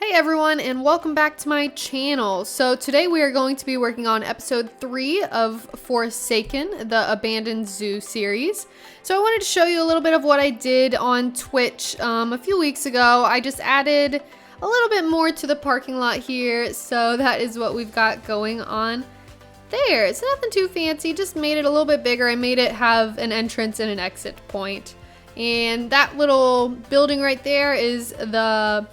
Hey everyone, and welcome back to my channel. So today we are going to be working on episode 3 of Forsaken, the Abandoned Zoo series. So I wanted to show you a little bit of what I did on Twitch a few weeks ago. I just added a little bit more to the parking lot here, so that is what we've got going on there. It's nothing too fancy, just made it a little bit bigger. I made it have an entrance and an exit point. And that little building right there is the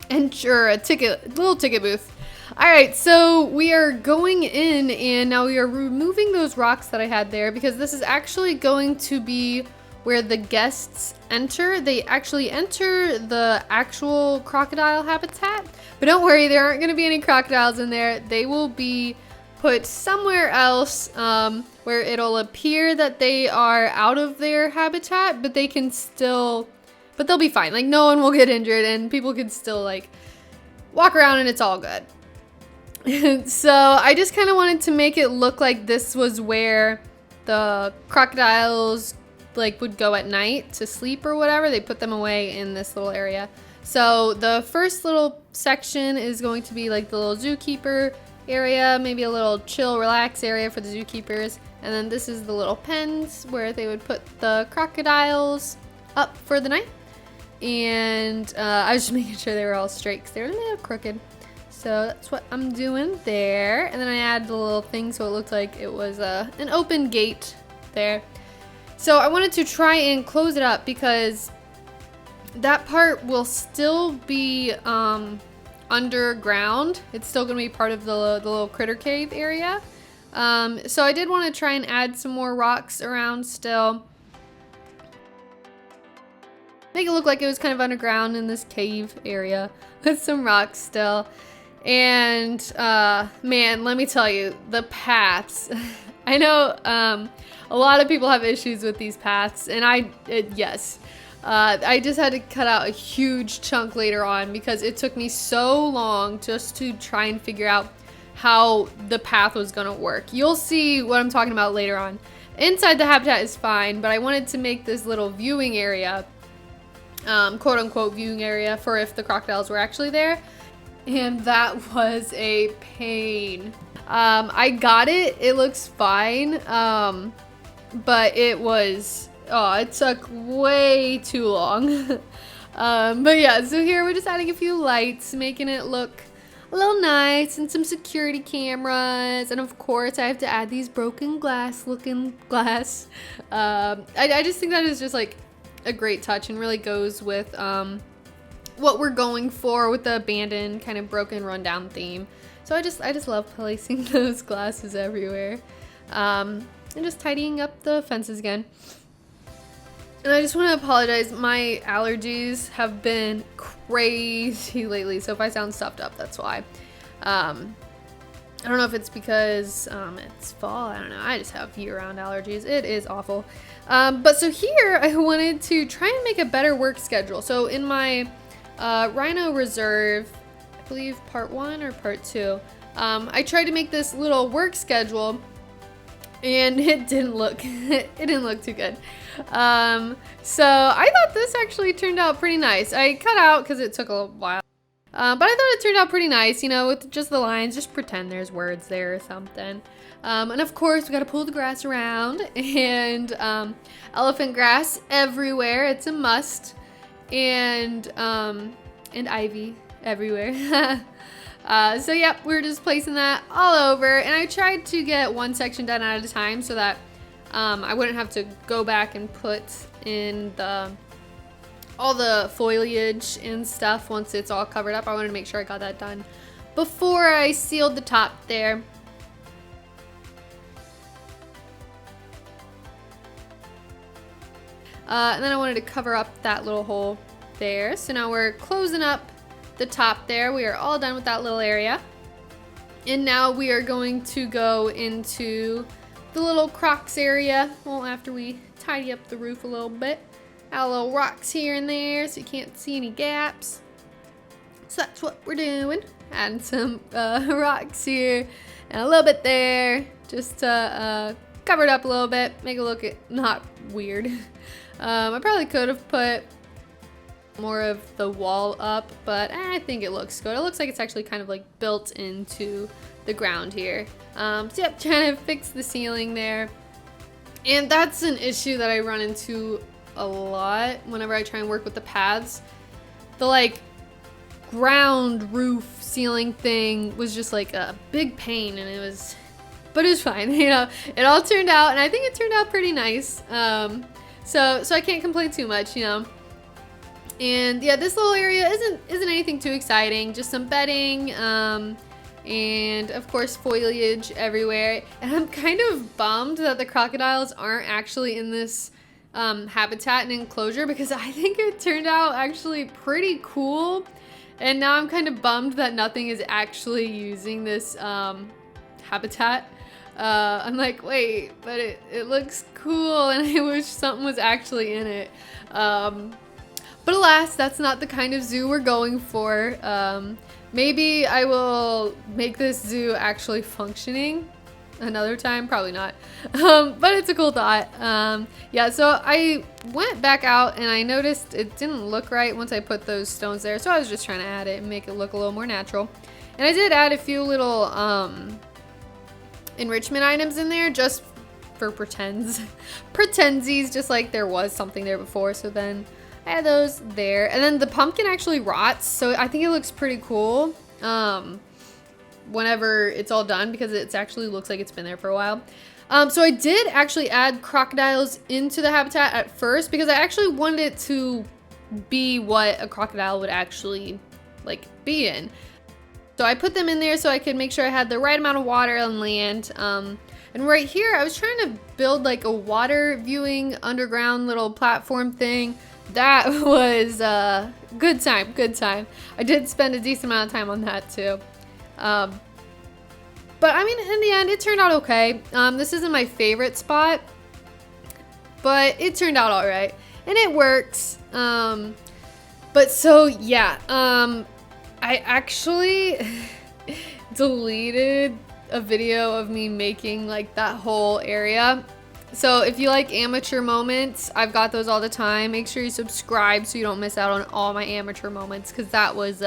little ticket booth. Alright, so we are going in and now we are removing those rocks that I had there because this is actually going to be where the guests enter. They actually enter the actual crocodile habitat, but don't worry, there aren't going to be any crocodiles in there. They will be put somewhere else where it'll appear that they are out of their habitat, but they can still... But they'll be fine. Like, no one will get injured and people can still, like, walk around and it's all good. So I just kind of wanted to make it look like this was where the crocodiles, like, would go at night to sleep or whatever. They put them away in this little area. So the first little section is going to be, like, the little zookeeper area. Maybe a little chill, relax area for the zookeepers. And then this is the little pens where they would put the crocodiles up for the night. And I was just making sure they were all straight because they were a little crooked. So that's what I'm doing there. And then I added a little thing so it looked like it was an open gate there. So I wanted to try and close it up because that part will still be underground. It's still going to be part of the little critter cave area. So I did want to try and add some more rocks around still. Make it look like it was kind of underground in this cave area with some rocks still. And man, let me tell you, the paths. I know a lot of people have issues with these paths, and I just had to cut out a huge chunk later on because it took me so long just to try and figure out how the path was gonna work. You'll see what I'm talking about later on. Inside the habitat is fine, but I wanted to make this little viewing area, quote unquote viewing area, for if the crocodiles were actually there, and that was a pain. I got it, it looks fine, but it took way too long. But yeah, so here we're just adding a few lights, making it look a little nice, and some security cameras, and of course I have to add these broken glass looking glass. I just think that is just like a great touch and really goes with what we're going for with the abandoned, kind of broken, rundown theme. So I just love placing those glasses everywhere, and just tidying up the fences again. And I just want to apologize, my allergies have been crazy lately, so if I sound stuffed up, that's why. I don't know if it's because it's fall, I don't know, I just have year-round allergies. It is awful. But so here I wanted to try and make a better work schedule. So in my Rhino Reserve, I believe part 1 or part 2, I tried to make this little work schedule and it didn't look too good. So I thought this actually turned out pretty nice. I cut out because it took a while. But I thought it turned out pretty nice, you know, with just the lines. Just pretend there's words there or something. And of course, we gotta pull the grass around, and elephant grass everywhere. It's a must. And ivy everywhere. So yep, we're just placing that all over. And I tried to get one section done at a time so that I wouldn't have to go back and put in all the foliage and stuff once it's all covered up. I wanted to make sure I got that done before I sealed the top there. And then I wanted to cover up that little hole there. So now we're closing up the top there. We are all done with that little area. And now we are going to go into the little crocs area. Well, after we tidy up the roof a little bit. Add little rocks here and there so you can't see any gaps. So that's what we're doing. Adding some rocks here and a little bit there just to cover it up a little bit, make it look not weird. I probably could have put more of the wall up, but I think it looks good. It looks like it's actually kind of like built into the ground here. So yep, trying to fix the ceiling there. And that's an issue that I run into a lot whenever I try and work with the paths. The like ground roof ceiling thing was just like a big pain, and it was fine. You know, it all turned out, and I think it turned out pretty nice. So I can't complain too much, you know. And yeah, this little area isn't anything too exciting, just some bedding, and of course foliage everywhere. And I'm kind of bummed that the crocodiles aren't actually in this habitat and enclosure, because I think it turned out actually pretty cool. And now I'm kind of bummed that nothing is actually using this habitat. I'm like, wait, but it looks cool, and I wish something was actually in it. But alas, that's not the kind of zoo we're going for. Maybe I will make this zoo actually functioning another time, probably not. But it's a cool thought. Yeah, so I went back out and I noticed it didn't look right once I put those stones there. So I was just trying to add it and make it look a little more natural. And I did add a few little enrichment items in there just for pretensies, just like there was something there before. So then I had those there, and then the pumpkin actually rots, so I think it looks pretty cool whenever it's all done, because it actually looks like it's been there for a while. So I did actually add crocodiles into the habitat at first, because I actually wanted it to be what a crocodile would actually like be in. So I put them in there so I could make sure I had the right amount of water and land. And right here, I was trying to build like a water viewing underground little platform thing. That was good time. I did spend a decent amount of time on that too. But I mean, in the end, it turned out okay. This isn't my favorite spot, but it turned out all right, and it works. But so yeah, I actually deleted a video of me making like that whole area. So if you like amateur moments, I've got those all the time. Make sure you subscribe so you don't miss out on all my amateur moments, because that was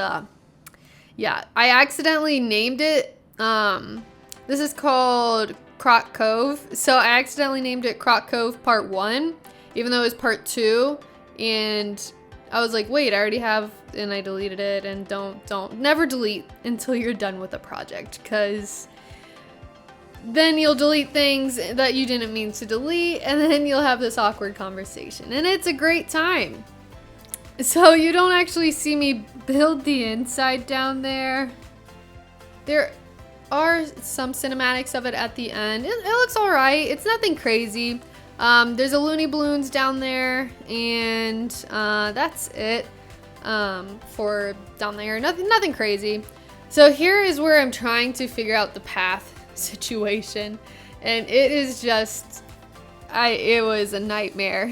yeah, I accidentally named it. This is called Croc Cove. So I accidentally named it Croc Cove Part 1, even though it was Part 2, and I was like, wait, I already have, and I deleted it. And never delete until you're done with a project, because then you'll delete things that you didn't mean to delete, and then you'll have this awkward conversation, and it's a great time. So you don't actually see me build the inside down there. There are some cinematics of it at the end. It looks all right. It's nothing crazy. There's a Looney Balloons down there, and that's it for down there. Nothing crazy. So here is where I'm trying to figure out the path situation, and it is just it was a nightmare.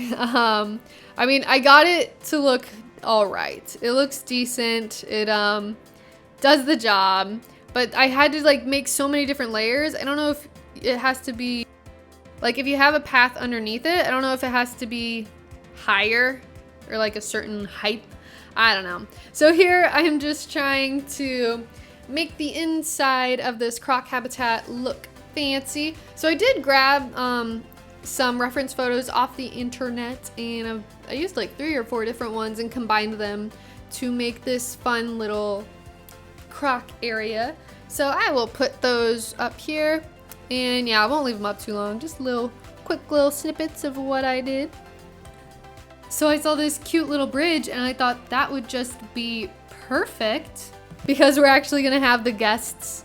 I mean, I got it to look all right. It looks decent. It does the job, but I had to like make so many different layers. I don't know if it has to be like, if you have a path underneath it, I don't know if it has to be higher or like a certain height. I don't know. So here I'm just trying to make the inside of this croc habitat look fancy. So I did grab some reference photos off the internet, and I used like 3 or 4 different ones and combined them to make this fun little croc area. So I will put those up here, and yeah, I won't leave them up too long, just quick little snippets of what I did. So I saw this cute little bridge, and I thought that would just be perfect, because we're actually gonna have the guests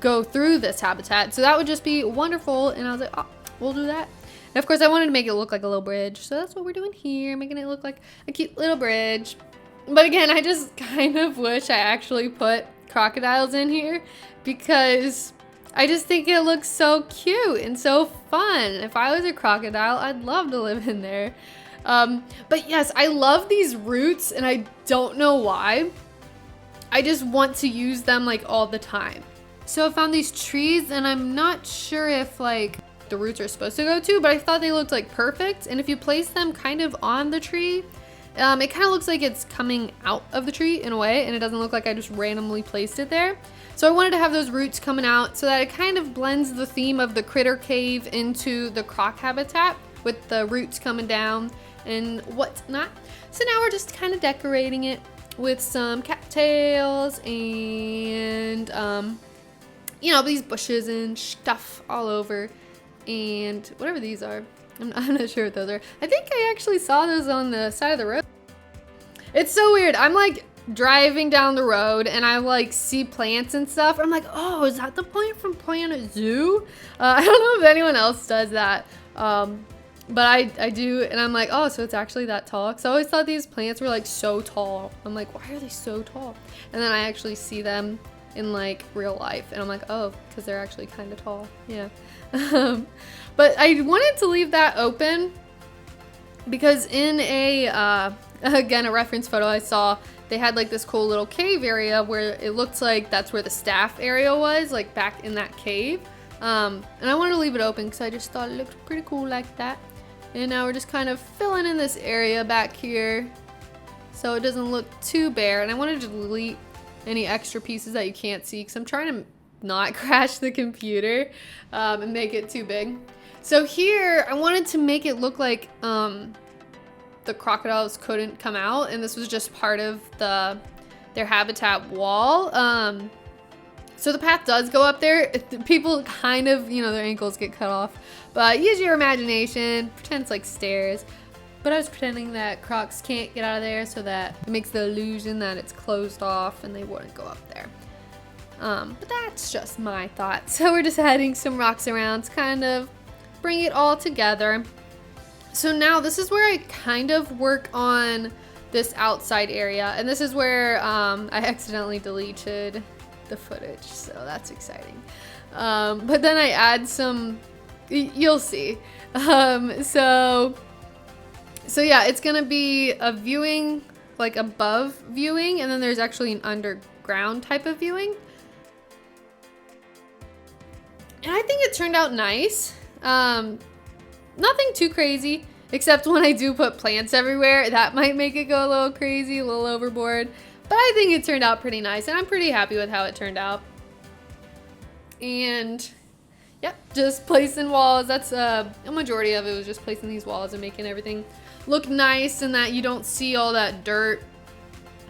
go through this habitat. So that would just be wonderful. And I was like, oh, we'll do that. And of course I wanted to make it look like a little bridge. So that's what we're doing here, making it look like a cute little bridge. But again, I just kind of wish I actually put crocodiles in here, because I just think it looks so cute and so fun. If I was a crocodile, I'd love to live in there. But yes, I love these roots, and I don't know why. I just want to use them like all the time. So I found these trees, and I'm not sure if like the roots are supposed to go to, but I thought they looked like perfect. And if you place them kind of on the tree, It kind of looks like it's coming out of the tree in a way, and it doesn't look like I just randomly placed it there. So I wanted to have those roots coming out so that it kind of blends the theme of the critter cave into the croc habitat with the roots coming down and whatnot. So now we're just kind of decorating it with some cattails and, you know, these bushes and stuff all over, and whatever these are. I'm not sure what those are. I think I actually saw those on the side of the road. It's so weird. I'm like driving down the road and I like see plants and stuff. I'm like, oh, is that the plant from Planet Zoo? I don't know if anyone else does that. But I do, and I'm like, oh, so it's actually that tall? Because I always thought these plants were like so tall. I'm like, why are they so tall? And then I actually see them in like real life, and I'm like, oh, because they're actually kind of tall. Yeah. But I wanted to leave that open because in a, again, a reference photo I saw, they had like this cool little cave area where it looked like that's where the staff area was, like back in that cave. And I wanted to leave it open because I just thought it looked pretty cool like that. And now we're just kind of filling in this area back here so it doesn't look too bare. And I wanted to delete any extra pieces that you can't see because I'm trying to not crash the computer and make it too big. So here I wanted to make it look like the crocodiles couldn't come out, and this was just part of their habitat wall. So the path does go up there. People kind of, you know, their ankles get cut off. But use your imagination. Pretend it's like stairs. But I was pretending that crocs can't get out of there so that it makes the illusion that it's closed off and they wouldn't go up there. But that's just my thought. So we're just adding some rocks around to kind of bring it all together. So now this is where I kind of work on this outside area. And this is where I accidentally deleted the footage, so that's exciting. But then I add some, you'll see. So yeah, it's gonna be a viewing, like above viewing, and then there's actually an underground type of viewing. And I think it turned out nice. Nothing too crazy, except when I do put plants everywhere, that might make it go a little crazy, a little overboard. But I think it turned out pretty nice, and I'm pretty happy with how it turned out. And yep, just placing walls. That's a majority of it was just placing these walls and making everything look nice and that you don't see all that dirt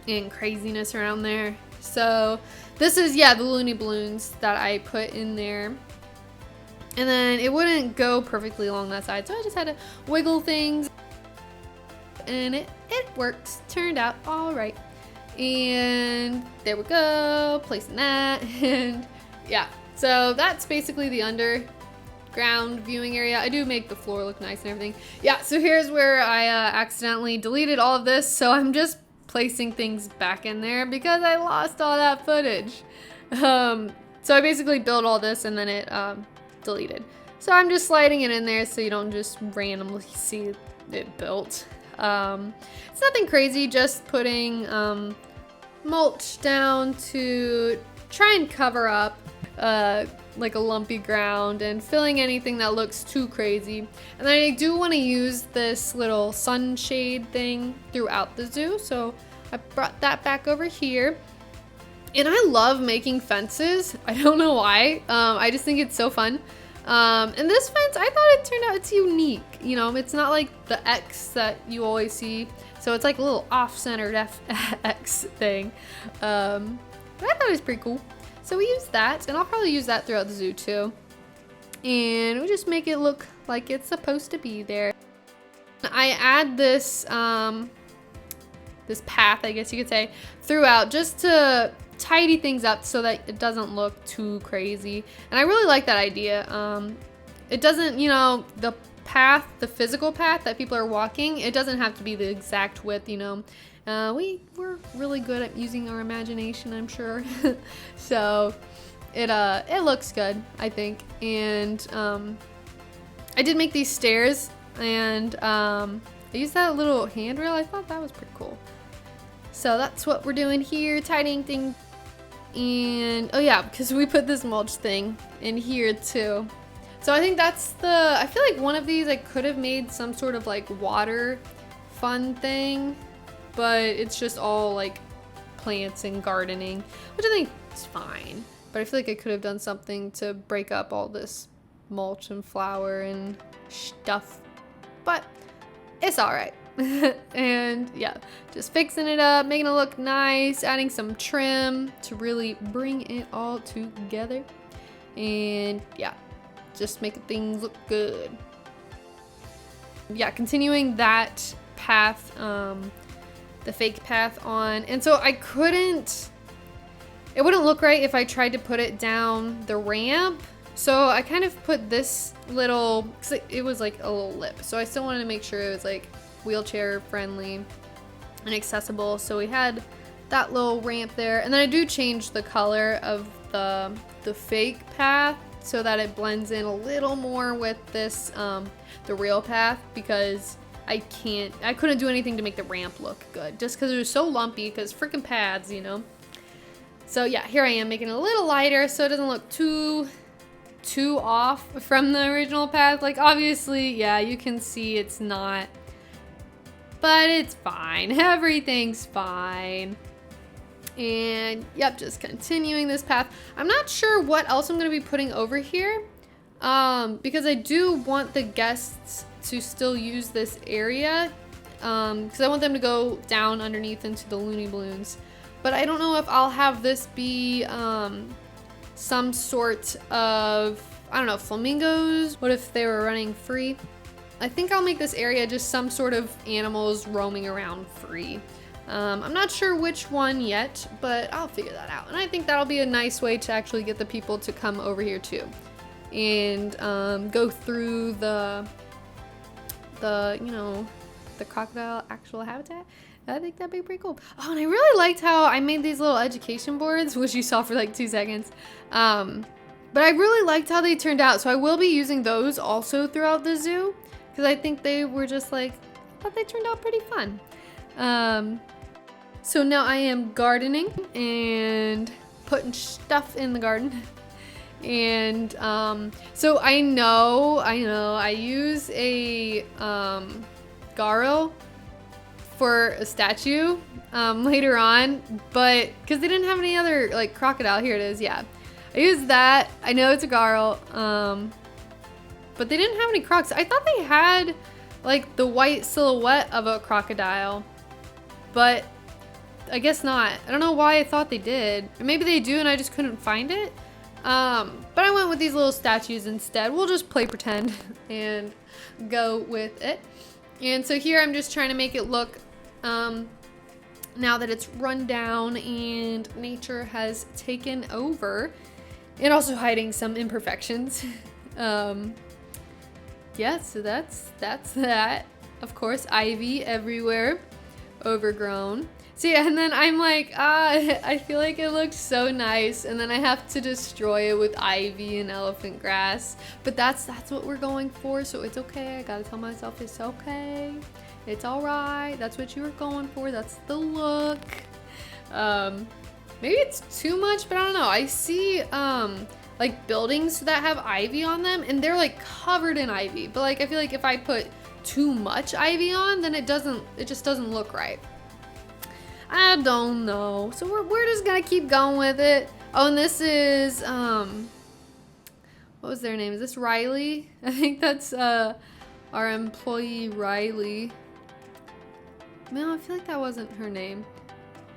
and craziness around there. So this is, yeah, the loony balloons that I put in there. And then it wouldn't go perfectly along that side, so I just had to wiggle things. And it works. Turned out all right. And there we go, placing that. And yeah, so that's basically the underground viewing area. I do make the floor look nice and everything. Yeah, so here's where I accidentally deleted all of this, so I'm just placing things back in there because I lost all that footage. So I basically built all this and then it deleted. So I'm just sliding it in there so you don't just randomly see it built. It's nothing crazy, just putting mulch down to try and cover up like a lumpy ground and filling anything that looks too crazy. And then I do want to use this little sunshade thing throughout the zoo, so I brought that back over here. And I love making fences. I don't know why. I just think it's so fun. And this fence, I thought it turned out, it's unique. You know, it's not like the X that you always see. So it's like a little off-centered X thing. But I thought it was pretty cool. So we use that, and I'll probably use that throughout the zoo too. And we just make it look like it's supposed to be there. I add this, this path, I guess you could say, throughout just to tidy things up so that it doesn't look too crazy. And I really like that idea. It doesn't, you know, the path, the physical path that people are walking, it doesn't have to be the exact width, you know. We're really good at using our imagination, I'm sure. So it looks good, I think. And I did make these stairs, and I used that little handrail. I thought that was pretty cool. So that's what we're doing here, tidying things. And oh yeah, because we put this mulch thing in here too. So I think that's I feel like one of these I could have made some sort of like water fun thing. but it's just all like plants and gardening, which I think is fine. But I feel like I could have done something to break up all this mulch and flour and stuff, but it's all right. And yeah, just fixing it up, making it look nice, adding some trim to really bring it all together. And yeah, just making things look good. Yeah, continuing that path, the fake path on. And so I couldn't, it wouldn't look right if I tried to put it down the ramp. So I kind of put this little, because it was like a little lip. So I still wanted to make sure it was like wheelchair friendly and accessible. So we had that little ramp there. And then I do change the color of the fake path so that it blends in a little more with this, the real path, because I couldn't do anything to make the ramp look good just because it was so lumpy, because freaking pads, you know. So yeah, here I am making it a little lighter so it doesn't look too off from the original path. Like obviously, yeah, you can see it's not, but it's fine. Everything's fine. And yep, just continuing this path. I'm not sure what else I'm going to be putting over here, because I do want the guests to still use this area, because I want them to go down underneath into the Looney Balloons. But I don't know if I'll have this be some sort of, I don't know, flamingos. What if they were running free? I think I'll make this area just some sort of animals roaming around free. I'm not sure which one yet, but I'll figure that out. And I think that'll be a nice way to actually get the people to come over here too. And go through the you know, the crocodile actual habitat. I think that'd be pretty cool. Oh, and I really liked how I made these little education boards, which you saw for like 2 seconds. But I really liked how they turned out. So I will be using those also throughout the zoo, because I think they were just like, I thought they turned out pretty fun. So now I am gardening and putting stuff in the garden. And so I know I use a Garo for a statue later on, but because they didn't have any other like crocodile. Here it is. Yeah, I used that. I know it's a Garo, but they didn't have any crocs. I thought they had like the white silhouette of a crocodile, but I guess not. I don't know why I thought they did. Or maybe they do and I just couldn't find it. But I went with these little statues instead. We'll just play pretend and go with it. And so here I'm just trying to make it look, now that it's run down and nature has taken over, and also hiding some imperfections. Yeah, so that's that. Of course, ivy everywhere, overgrown. See, and then I'm like, I feel like it looks so nice, and then I have to destroy it with ivy and elephant grass. But that's what we're going for, so it's okay. I gotta tell myself it's okay. It's all right. That's what you were going for. That's the look. Maybe it's too much, but I don't know. I see like buildings that have ivy on them, and they're like covered in ivy. But like I feel like if I put too much ivy on, then it just doesn't look right. I don't know. So we're just gonna keep going with it. Oh, and this is what was their name? Is this Riley? I think that's our employee Riley. No, I feel like that wasn't her name.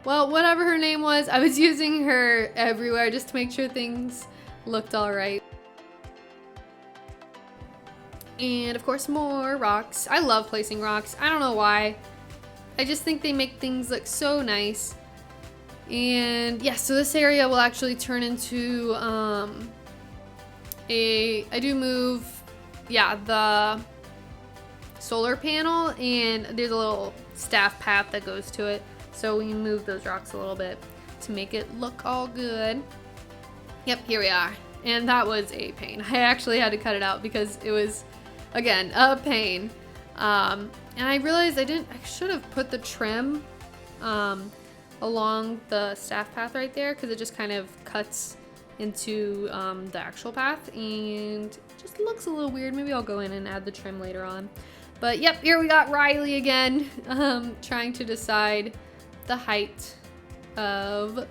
Well, whatever her name was, I was using her everywhere just to make sure things looked all right. And of course more rocks. I love placing rocks. I don't know why. I just think they make things look so nice. And yeah, so this area will actually turn into I do move, yeah, the solar panel, and there's a little staff path that goes to it. So we move those rocks a little bit to make it look all good. Yep, here we are. And that was a pain. I actually had to cut it out because it was, again, a pain. And I realized I should have put the trim along the staff path right there, because it just kind of cuts into the actual path and it just looks a little weird. Maybe I'll go in and add the trim later on. But yep, here we got Riley again, trying to decide the height of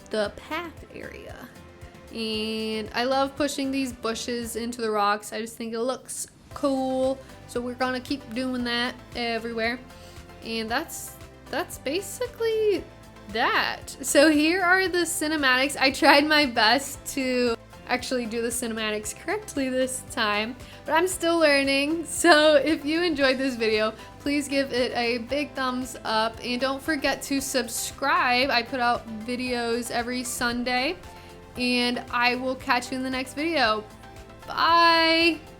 the path area. And I love pushing these bushes into the rocks. I just think it looks cool. So we're gonna keep doing that everywhere. And that's basically that. So here are the cinematics. I tried my best to actually do the cinematics correctly this time, but I'm still learning. So if you enjoyed this video, please give it a big thumbs up and don't forget to subscribe. I put out videos every Sunday and I will catch you in the next video. Bye.